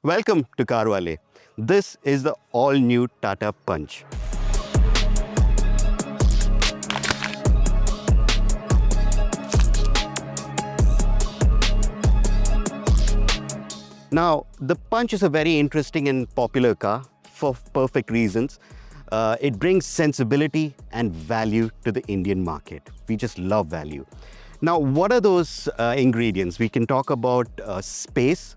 Welcome to CarWale. This is the all-new Tata Punch. Now, the Punch is a very interesting and popular car for perfect reasons. It brings sensibility and value to the Indian market. We just love value. Now, what are those ingredients? We can talk about space,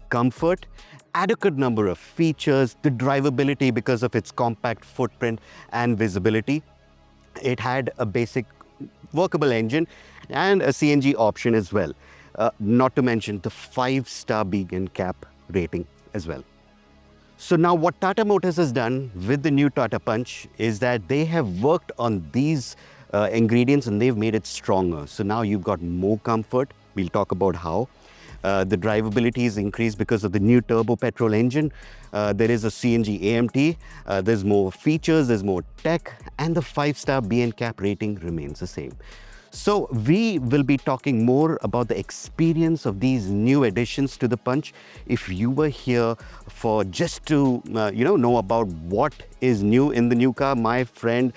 comfort, adequate number of features, the drivability because of its compact footprint and visibility. It had a basic workable engine and a CNG option as well. Not to mention the 5-star beacon cap rating as well. So now what Tata Motors has done with the new Tata Punch is that they have worked on these ingredients and they've made it stronger. So now you've got more comfort. We'll talk about how. The drivability is increased because of the new turbo petrol engine. There is a CNG AMT. There's more features, there's more tech, and the 5-star BN cap rating remains the same. So we will be talking more about the experience of these new additions to the Punch. If you were here for just to know about what is new in the new car, my friend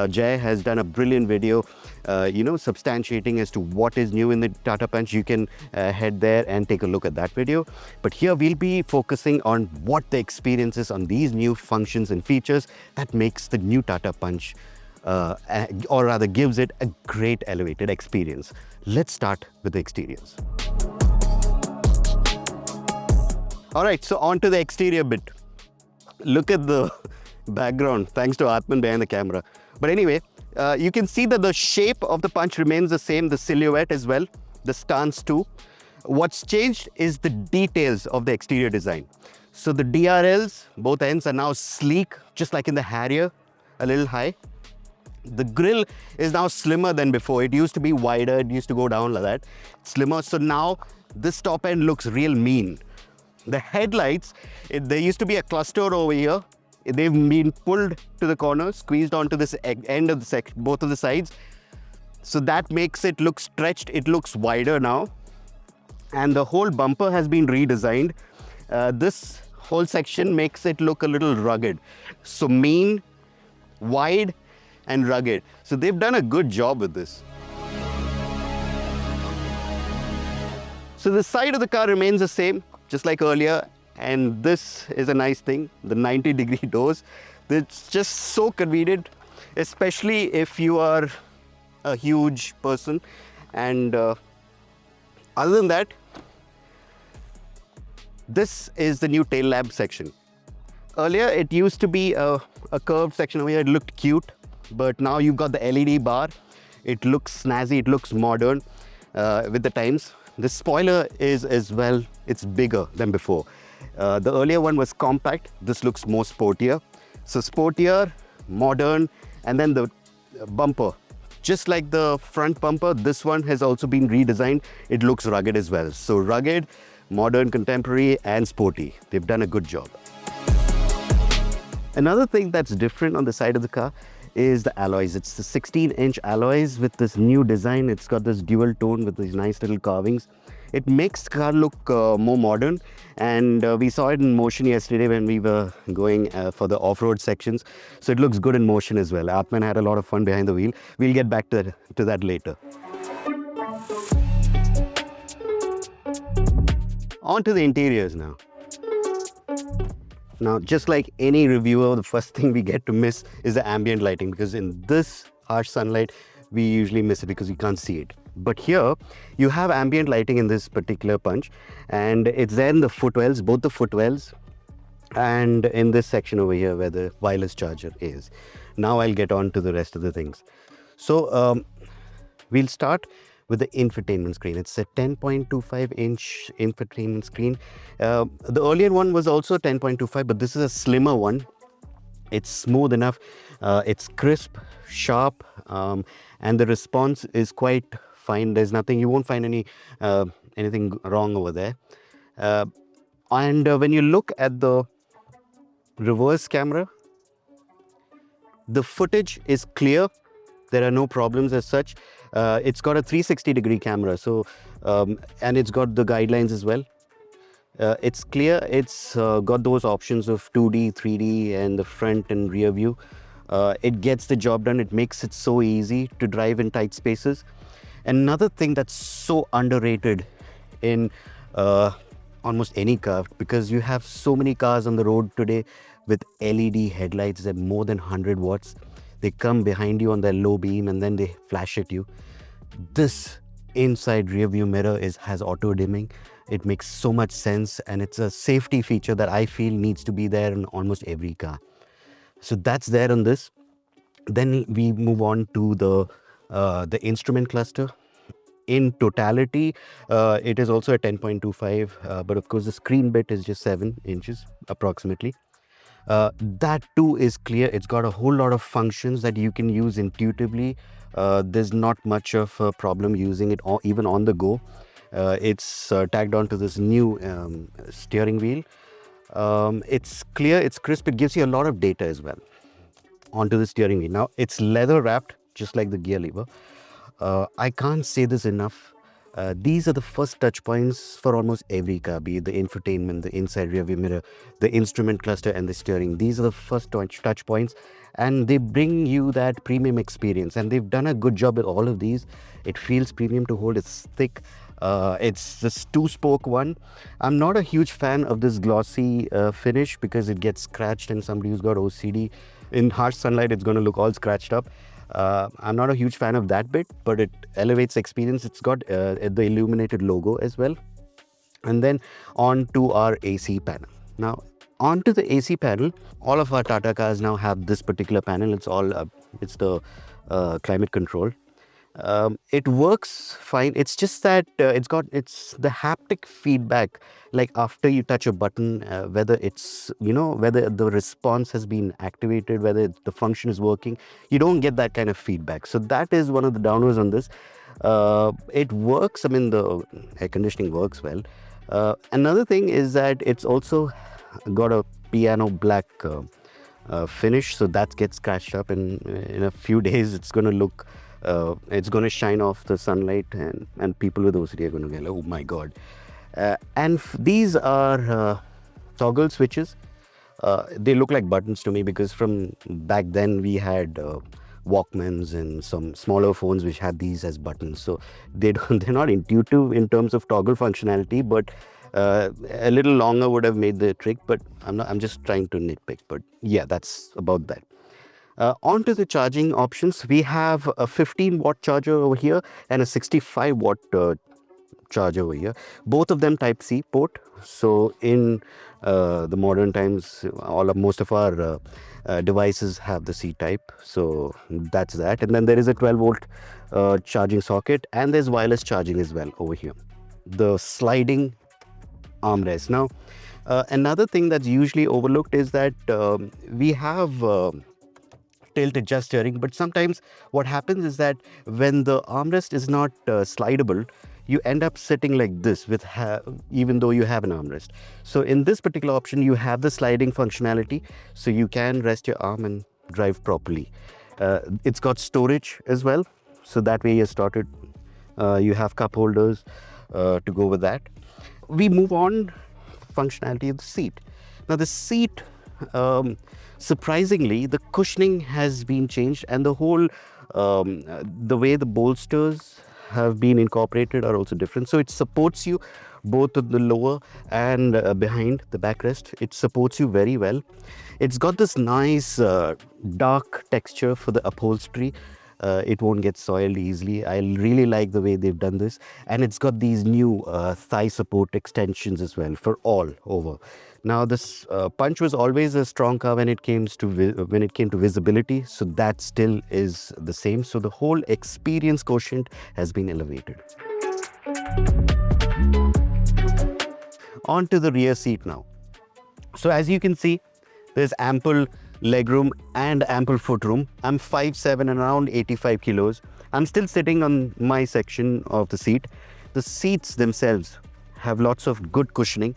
Jay has done a brilliant video substantiating as to what is new in the Tata Punch. You can head there and take a look at that video. But here we'll be focusing on what the experience is on these new functions and features that makes the new Tata Punch or rather gives it a great elevated experience. Let's start with the exteriors. All right, so on to the exterior bit. Look at the background, thanks to Aatman behind the camera. But anyway, you can see that the shape of the Punch remains the same, the silhouette as well, the stance too. What's changed is the details of the exterior design. So the DRLs, both ends are now sleek, just like in the Harrier, a little high. The grille is now slimmer than before. It used to be wider, it used to go down like that, slimmer. So now this top end looks real mean. The headlights, there used to be a cluster over here. They've been pulled to the corner, squeezed onto this end of the section, both of the sides. So that makes it look stretched. It looks wider now. And the whole bumper has been redesigned. This whole section makes it look a little rugged. So mean, wide, and rugged. So they've done a good job with this. So the side of the car remains the same, just like earlier. And this is a nice thing, the 90-degree doors. It's just so convenient, especially if you are a huge person. And other than that, this is the new tail lamp section. Earlier, it used to be a curved section over here. It looked cute. But now you've got the LED bar. It looks snazzy, it looks modern with the times. The spoiler is as well, it's bigger than before. The earlier one was compact, this looks more sportier. So sportier, modern, and then the bumper. Just like the front bumper, this one has also been redesigned. It looks rugged as well. So rugged, modern, contemporary, and sporty. They've done a good job. Another thing that's different on the side of the car is the alloys. It's the 16-inch alloys with this new design. It's got this dual tone with these nice little carvings. It makes the car look more modern, and we saw it in motion yesterday when we were going for the off-road sections. So it looks good in motion as well. Aatman had a lot of fun behind the wheel. We'll get back to that later. On to the interiors now. Now, just like any reviewer, the first thing we get to miss is the ambient lighting, because in this harsh sunlight, we usually miss it because we can't see it. But here, you have ambient lighting in this particular Punch, and it's there in the footwells, both the footwells, and in this section over here where the wireless charger is. Now I'll get on to the rest of the things. So we'll start with the infotainment screen. It's a 10.25-inch infotainment screen. The earlier one was also 10.25, but this is a slimmer one. It's smooth enough, it's crisp, sharp, and the response is quite fine. There's nothing, you won't find anything wrong over there. And when you look at the reverse camera, the footage is clear. There are no problems as such. It's got a 360-degree camera, so and it's got the guidelines as well. It's clear. It's got those options of 2D, 3D, and the front and rear view. It gets the job done. It makes it so easy to drive in tight spaces. Another thing that's so underrated in almost any car, because you have so many cars on the road today with LED headlights that more than 100 watts. They come behind you on their low beam and then they flash at you. This inside rear view mirror has auto dimming. It makes so much sense, and it's a safety feature that I feel needs to be there in almost every car. So that's there on this. Then we move on to the instrument cluster. In totality, it is also a 10.25, but of course the screen bit is just 7 inches approximately. That too is clear. It's got a whole lot of functions that you can use intuitively. There's not much of a problem using it even on the go. It's tagged onto this new steering wheel. It's clear, it's crisp, it gives you a lot of data as well onto the steering wheel. Now, it's leather wrapped, just like the gear lever. I can't say this enough. These are the first touch points for almost every car, be it the infotainment, the inside rear view mirror, the instrument cluster, and the steering. These are the first touch points, and they bring you that premium experience. And they've done a good job with all of these. It feels premium to hold. It's thick. It's this two-spoke one. I'm not a huge fan of this glossy finish because it gets scratched, and somebody who's got OCD, in harsh sunlight, it's going to look all scratched up. I'm not a huge fan of that bit, but it elevates experience. It's got the illuminated logo as well. And then on to our AC panel. Now, onto the AC panel, all of our Tata cars now have this particular panel. It's all it's the climate control. It works fine. It's just that it's the haptic feedback. Like after you touch a button, whether it's whether the response has been activated, whether the function is working, you don't get that kind of feedback. So that is one of the downers on this. It works. I mean, the air conditioning works well. Another thing is that it's also got a piano black finish, so that gets scratched up, and in a few days it's going to look. It's going to shine off the sunlight, and people with OCD are going to get like, oh my god. And these are toggle switches. They look like buttons to me because from back then we had Walkmans and some smaller phones which had these as buttons. So they're not intuitive in terms of toggle functionality, but a little longer would have made the trick. But I'm just trying to nitpick. But yeah, that's about that. Onto the charging options, we have a 15 watt charger over here and a 65 watt charger over here. Both of them Type C port. So in the modern times, most of our devices have the C type. So that's that. And then there is a 12 volt charging socket, and there's wireless charging as well over here. The sliding armrest. Now, another thing that's usually overlooked is that we have tilt adjust steering, but sometimes what happens is that when the armrest is not slidable, you end up sitting like this with even though you have an armrest. So in this particular option, you have the sliding functionality, so you can rest your arm and drive properly. It's got storage as well, so that way you're started. You have cup holders to go with that. We move on functionality of the seat. Now the seat, surprisingly, the cushioning has been changed, and the whole the way the bolsters have been incorporated are also different. So it supports you both at the lower and behind the backrest. It supports you very well. It's got this nice dark texture for the upholstery. It won't get soiled easily. I really like the way they've done this, and it's got these new thigh support extensions as well for all over. Now this Punch was always a strong car when it came to visibility, so that still is the same. So the whole experience quotient has been elevated. On to the rear seat now. So as you can see, there's ample legroom and ample footroom. I'm 5'7" and around 85 kilos. I'm still sitting on my section of the seat. The seats themselves have lots of good cushioning,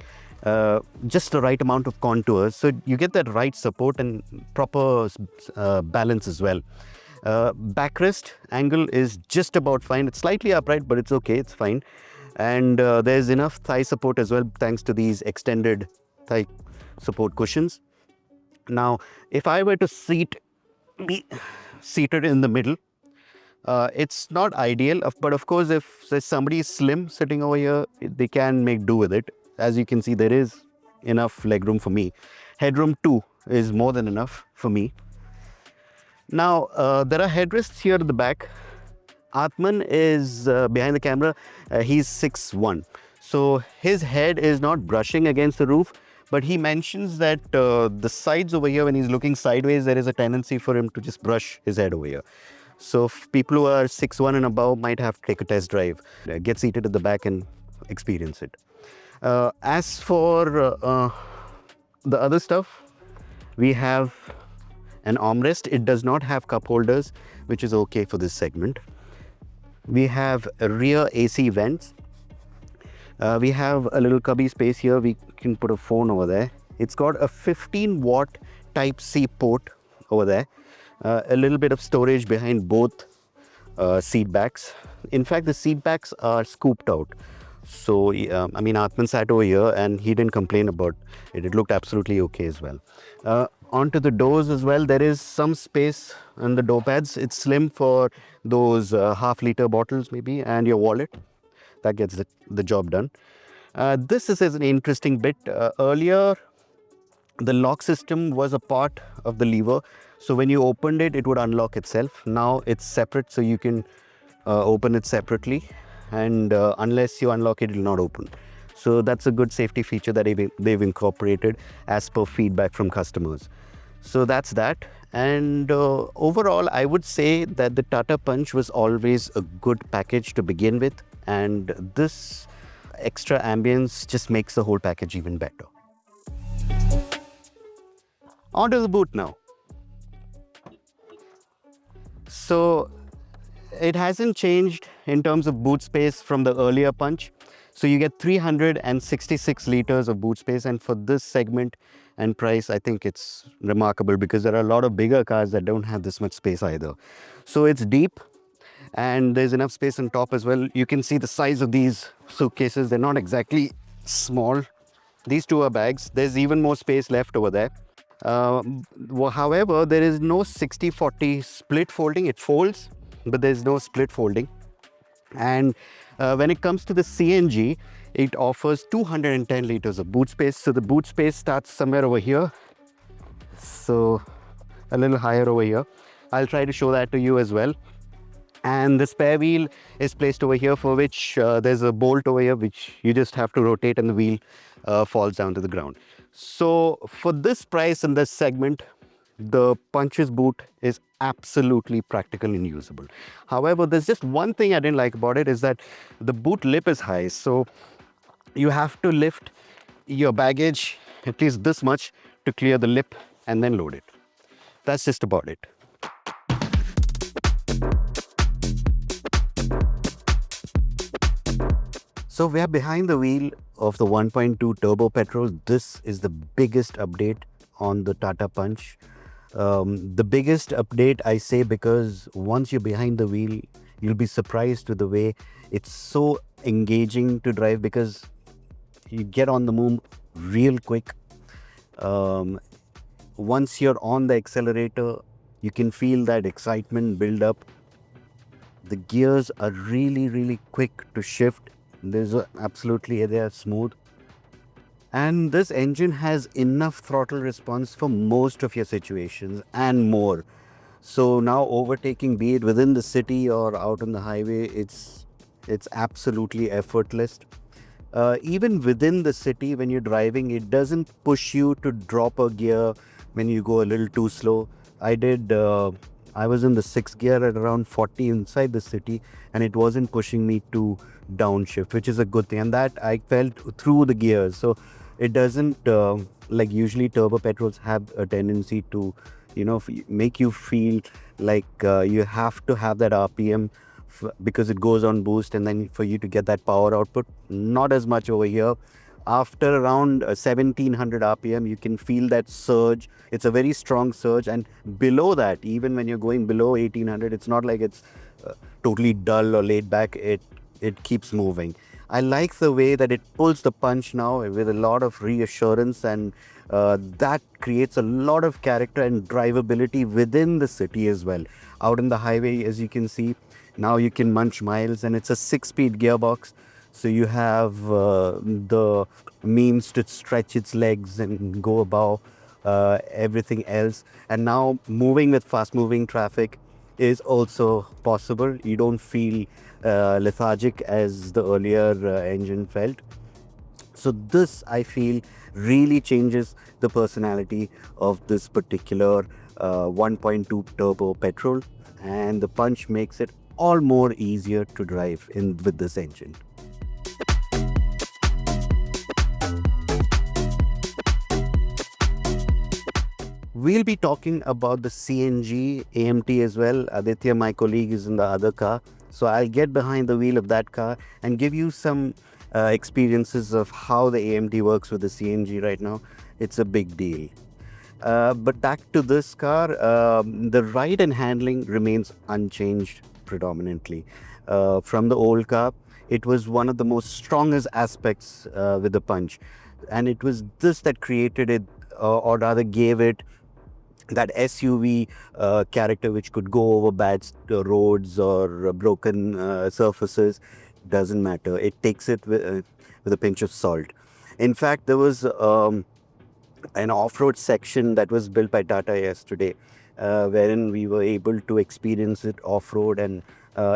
just the right amount of contours, so you get that right support and proper balance as well. Backrest angle is just about fine. It's slightly upright, but it's okay, it's fine. And there's enough thigh support as well, thanks to these extended thigh support cushions. Now, if I were to be seated in the middle, it's not ideal, but of course, if there's somebody slim sitting over here, they can make do with it. As you can see, there is enough legroom for me. Headroom too is more than enough for me. Now, there are headrests here at the back. Aatman is behind the camera. He's 6'1". So his head is not brushing against the roof, but he mentions that the sides over here, when he's looking sideways, there is a tendency for him to just brush his head over here. So people who are 6'1" and above might have to take a test drive, get seated at the back and experience it. As for the other stuff, we have an armrest. It does not have cup holders, which is okay for this segment. We have rear AC vents. We have a little cubby space here. We can put a phone over there. It's got a 15-watt Type-C port over there. A little bit of storage behind both seat backs. In fact, the seat backs are scooped out. So, I mean, Aatman sat over here and he didn't complain about it. It looked absolutely okay as well. Onto the doors as well, there is some space on the door pads. It's slim for those half-liter bottles maybe, and your wallet. That gets the job done. This is an interesting bit. Earlier, the lock system was a part of the lever. So when you opened it, it would unlock itself. Now it's separate, so you can open it separately. And unless you unlock it, it will not open. So that's a good safety feature that they've incorporated as per feedback from customers. So that's that. And overall, I would say that the Tata Punch was always a good package to begin with. And this extra ambience just makes the whole package even better. Onto the boot now. So it hasn't changed in terms of boot space from the earlier Punch. So you get 366 liters of boot space, and for this segment and price, I think it's remarkable because there are a lot of bigger cars that don't have this much space either. So it's deep and there's enough space on top as well. You can see the size of these suitcases. They're not exactly small. These two are bags. There's even more space left over there. However, there is no 60-40 split folding. It folds, but there's no split folding. And when it comes to the CNG, it offers 210 liters of boot space. So the boot space starts somewhere over here. So a little higher over here. I'll try to show that to you as well. And the spare wheel is placed over here, for which there's a bolt over here which you just have to rotate and the wheel falls down to the ground. So for this price in this segment, the Punch's boot is absolutely practical and usable. However, there's just one thing I didn't like about it, is that the boot lip is high. So you have to lift your baggage at least this much to clear the lip and then load it. That's just about it. So we are behind the wheel of the 1.2 turbo petrol. This is the biggest update on the Tata Punch. The biggest update, I say, because once you're behind the wheel, you'll be surprised with the way it's so engaging to drive, because you get on the move real quick. Once you're on the accelerator, you can feel that excitement build up. The gears are really quick to shift. They are smooth. And this engine has enough throttle response for most of your situations and more. So now overtaking, be it within the city or out on the highway, it's absolutely effortless. Even within the city, when you're driving, it doesn't push you to drop a gear when you go a little too slow. I was in the 6th gear at around 40 inside the city, and it wasn't pushing me to downshift, which is a good thing. And that I felt through the gears. So it doesn't, like usually turbo petrols have a tendency to, make you feel like you have to have that RPM because it goes on boost, and then for you to get that power output. Not as much over here. After around 1700 RPM, you can feel that surge. It's a very strong surge, and below that, even when you're going below 1800, it's not like it's totally dull or laid back. It keeps moving. I like the way that it pulls the punch now with a lot of reassurance, and that creates a lot of character and drivability within the city as well. Out in the highway, as you can see, now you can munch miles, and it's a 6-speed gearbox. So you have the means to stretch its legs and go above everything else. And now moving with fast moving traffic is also possible. You don't feel lethargic as the earlier engine felt. So this, I feel, really changes the personality of this particular 1.2 turbo petrol, and the Punch makes it all more easier to drive in with this engine. We'll be talking about the CNG AMT as well. Aditya, my colleague, is in the other car. So I'll get behind the wheel of that car and give you some experiences of how the AMT works with the CNG right now. It's a big deal. But back to this car, the ride and handling remains unchanged predominantly. From the old car, it was one of the most strongest aspects with the Punch. And it was this that created it, or rather gave it that SUV character, which could go over bad roads or broken surfaces. Doesn't matter. It takes it with a pinch of salt. In fact, there was an off-road section that was built by Tata yesterday, wherein we were able to experience it off-road, and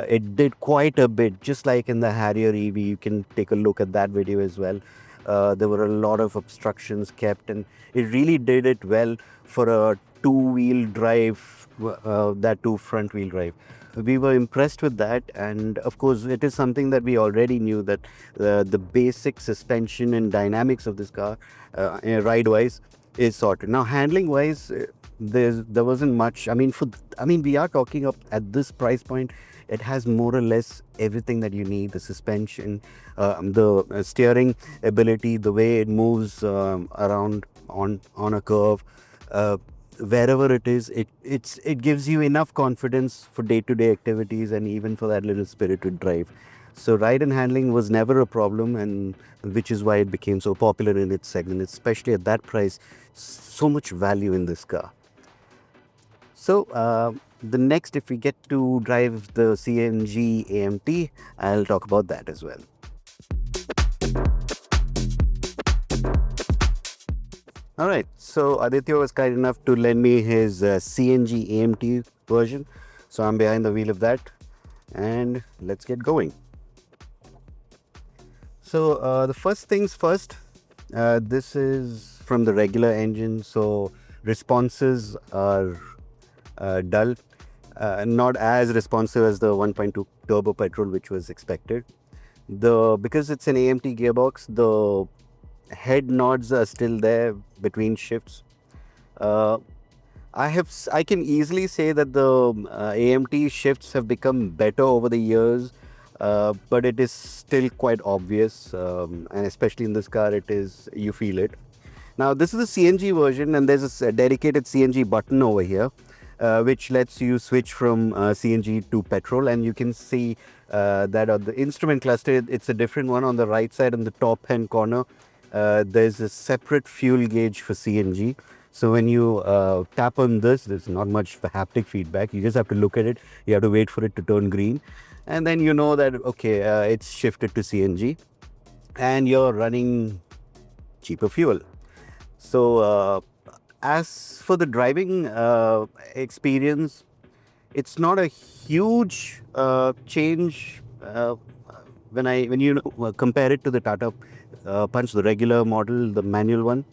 it did quite a bit, just like in the Harrier EV. You can take a look at that video as well. There were a lot of obstructions kept, and it really did it well for a two-wheel drive, that too front-wheel drive. We were impressed with that, and of course it is something that we already knew, that the basic suspension and dynamics of this car, ride-wise, is sorted. Now handling-wise, there wasn't much. We are talking of, at this price point, it has more or less everything that you need: the suspension, the steering ability, the way it moves around on a curve. Wherever it is, it gives you enough confidence for day-to-day activities, and even for that little spirited drive. So ride and handling was never a problem, and which is why it became so popular in its segment, especially at that price. So much value in this car. So the next, if we get to drive the CNG AMT, I'll talk about that as well. All right, so Aditya was kind enough to lend me his CNG AMT version. So I'm behind the wheel of that, and let's get going. So the first things first, this is from the regular engine, so responses are dull, not as responsive as the 1.2 turbo petrol, which was expected. Because it's an AMT gearbox, the head nods are still there between shifts. I can easily say that the AMT shifts have become better over the years, but it is still quite obvious, and especially in this car, you feel it. Now this is the CNG version, and there's a dedicated CNG button over here, which lets you switch from CNG to petrol, and you can see that on the instrument cluster, it's a different one. On the right side, in the top hand corner, there's a separate fuel gauge for CNG. So when you tap on this, there's not much haptic feedback. You just have to look at it. You have to wait for it to turn green, and then you know that, okay, it's shifted to CNG, and you're running cheaper fuel. So as for the driving experience, it's not a huge change when you compare it to the Tata Punch, the regular model, the manual one.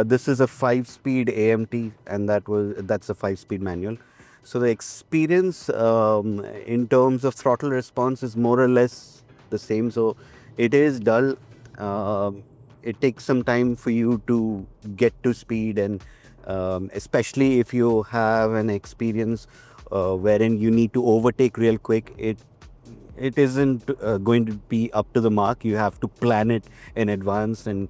This is a 5-speed AMT, and that's a 5-speed manual. So the experience in terms of throttle response is more or less the same. So it is dull. It takes some time for you to get to speed, and especially if you have an experience wherein you need to overtake real quick, it isn't going to be up to the mark. You have to plan it in advance, and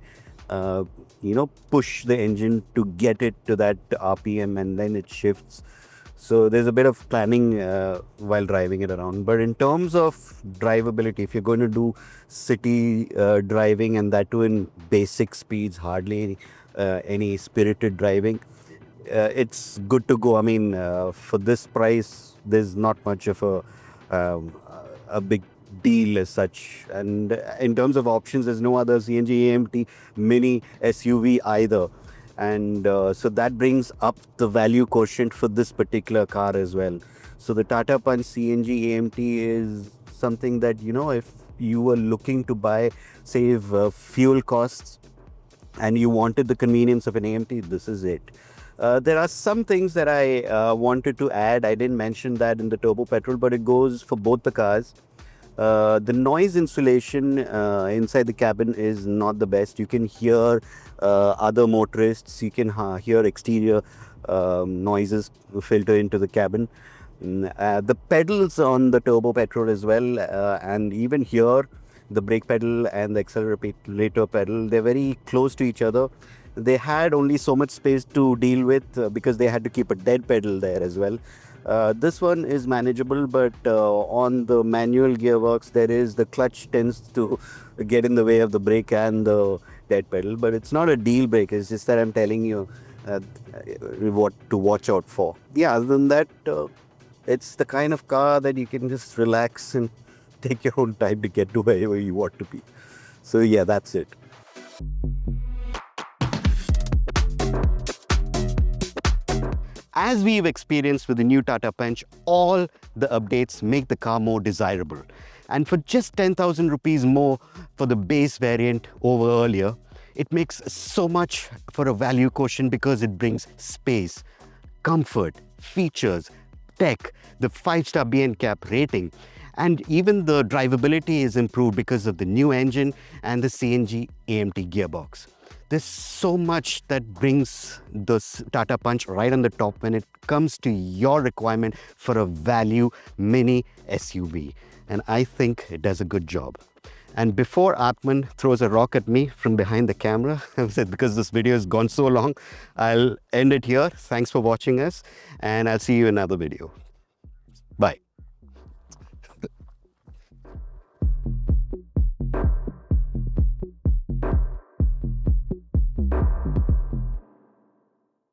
push the engine to get it to that RPM, and then it shifts. So there's a bit of planning while driving it around. But in terms of drivability, if you're going to do city driving, and that too in basic speeds, hardly any spirited driving, it's good to go. I mean, for this price, there's not much of a big deal as such. And in terms of options, there's no other CNG AMT mini SUV either. And so that brings up the value quotient for this particular car as well. So the Tata Punch CNG AMT is something that, you know, if you were looking to buy, save fuel costs, and you wanted the convenience of an AMT, this is it. There are some things that I wanted to add. I didn't mention that in the turbo petrol, but it goes for both the cars. The noise insulation inside the cabin is not the best. You can hear other motorists, you can hear exterior noises filter into the cabin. The pedals on the turbo petrol as well, and even here, the brake pedal and the accelerator pedal, they're very close to each other. They had only so much space to deal with because they had to keep a dead pedal there as well. This one is manageable, but on the manual gearbox, the clutch tends to get in the way of the brake and the dead pedal, but it's not a deal breaker. It's just that I'm telling you what to watch out for. Yeah, other than that, it's the kind of car that you can just relax and take your own time to get to wherever you want to be. So yeah, that's it. As we've experienced with the new Tata Punch, all the updates make the car more desirable. And for just 10,000 rupees more for the base variant over earlier, it makes so much for a value quotient because it brings space, comfort, features, tech, the 5-star BNCAP rating, and even the drivability is improved because of the new engine and the CNG AMT gearbox. There's so much that brings the Tata Punch right on the top when it comes to your requirement for a value mini SUV. And I think it does a good job. And before Aatman throws a rock at me from behind the camera, because this video has gone so long, I'll end it here. Thanks for watching us, and I'll see you in another video.